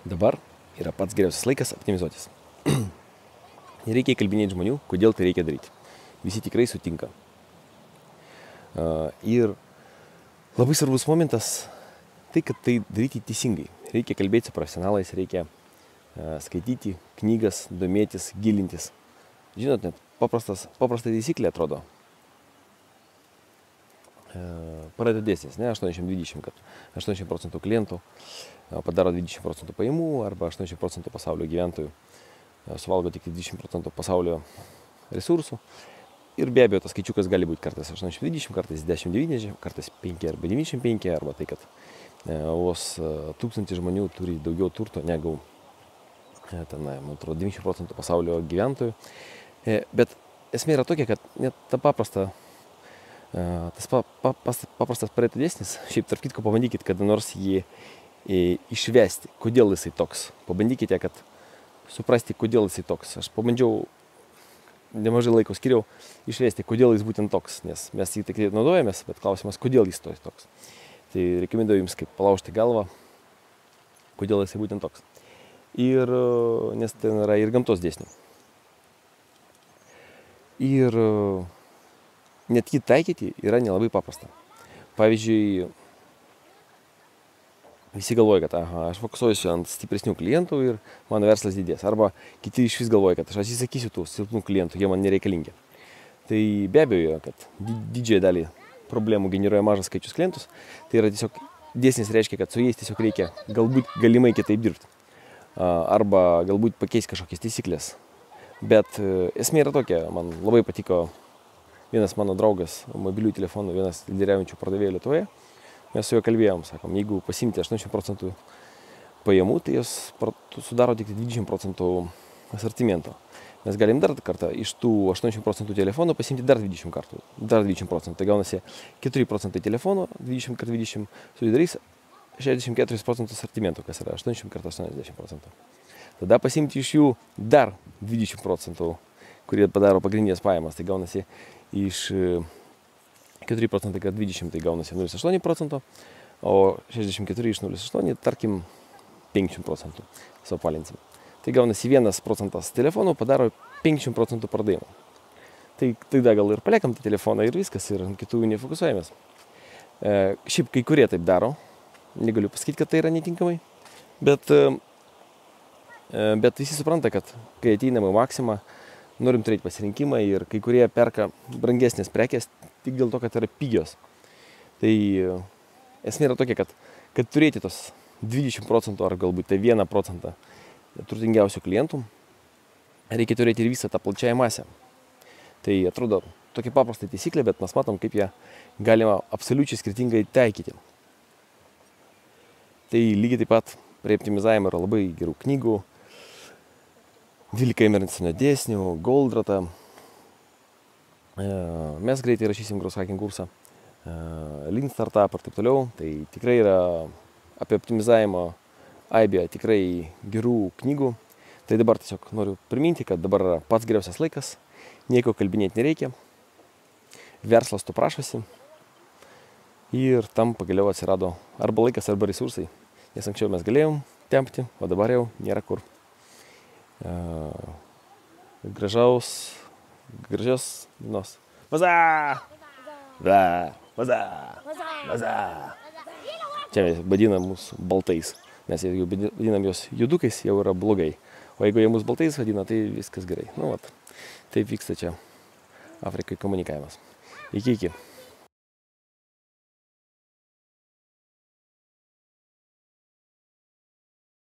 Dabar yra pats geriausias laikas optimizuotis. Nereikia įkalbinėti žmonių, kodėl tai reikia daryti. Visi tikrai sutinka. Ir labai svarbus momentas tai, kad tai daryti teisingai. Reikia kalbėti su profesionalais, reikia skaityti knygas, domėtis, gilintis. Žinot, net paprasta taisyklė atrodo. Pareto dėsnis, ne 80-20, kad 80% klientų padaro 20% pajamų arba 80% pasaulio gyventojų suvalgo tik 20% pasaulio resursų. Ir be abejo, tas skaičiukas gali būti kartais 80-20, kartais 10-90, kartais 5 arba 95, arba tai, kad vos 1000 žmonių turi daugiau turto negu man atrodo 90% pasaulio gyventojų. Bet esmė yra tokia, kad net tas paprastas Pareto dėsnis, šiaip tarp kitko pabandykit kada nors jį išvesti, kodėl jisai toks. Pabandykite, kad suprasti, kodėl jisai toks. Aš pabandžiau, nemažai laiko skiriau išvesti, kodėl jis būtent toks, nes mes jį tik naudojamės, bet klausimas, kodėl jis toks. Tai rekomenduoju jums kaip palaužti galvą, kodėl jisai būtent toks. Ir nes ten yra ir gamtos dėsnių. Ir net jį taikyti yra nelabai paprasta. Pavyzdžiui, visi galvoja, kad aš fokusuosiu ant stipresnių klientų ir mano verslas didės. Arba kiti iš vis galvoja, kad aš atsisakysiu tų silpnų klientų, jie man nereikalingi. Tai be abejo, kad didžiąją dalį problemų generuoja mažas skaičius klientus. Tai yra tiesiog dėsnis reiškia, kad su jais tiesiog reikia galbūt galimai kitaip dirbti. Arba galbūt pakeisti kažkokias taisyklės. Bet esmė yra tokia, man labai patiko vienas mano draugas mobilių telefonų, vienas lyderiaujančių pardavėjų Lietuvoje. Mes su juo kalbėjom, sakom, jeigu pasimti 80% pajamų, tai jos sudaro tik 20% asortimento. Mes galim dar kartą iš tų 80% telefonų pasimti dar 20%. Tai gaunasi 4% telefonų, 20x20 sudarys 64% asortimento, kas yra 80x80%. Tada pasimti iš jų dar 20%, kurie padaro pagrindinės pajamas, tai gaunasi iš 4% kad 20, tai gaunasi 0,8%, o 64 iš 0,8, tarkim 50% suapalinsim. Tai gaunasi 1% telefonų padaro 50% pardavimų. Tai tada gal ir paliekam tą telefoną ir viskas, ir ant kitų nefokusuojamės. Šiaip kai kurie taip daro, negaliu pasakyti, kad tai yra netinkamai, bet visi supranta, kad kai ateinam į Maksimą, norim turėti pasirinkimą ir kai kurie perka brangesnės prekės tik dėl to, kad yra pigios. Tai esmė yra tokia, kad turėti tos 20% ar galbūt tai 1% turtingiausių klientų, reikia turėti ir visą tą plačiąją masę. Tai atrodo tokia paprasta taisyklė, bet mes matom, kaip ją galima absoliučiai skirtingai taikyti. Tai lygiai taip pat prie optimizavimo yra labai gerų knygų, 12 Emersono dėsnių, Goldrata. Mes greitai rašysim growth hacking kursą, Lean Startup ir taip toliau. Tai tikrai yra apie optimizavimo aibė tikrai gerų knygų. Tai dabar tiesiog noriu priminti, kad dabar yra pats geriausias laikas, nieko kalbinėti nereikia, verslas to prašosi ir tam pagaliau atsirado arba laikas, arba resursai. Nes anksčiau mes galėjom tempti, o dabar jau nėra kur. Gražios dienos. Vaza! Vaza! Vaza! Čia mes vadinam mus baltais. Mes jeigu vadinam juos judukais, jau yra blogai. O jeigu jie mus baltais vadina, tai viskas gerai. Nu, vat. Taip vyksta čia Afrikai komunikavimas. Iki.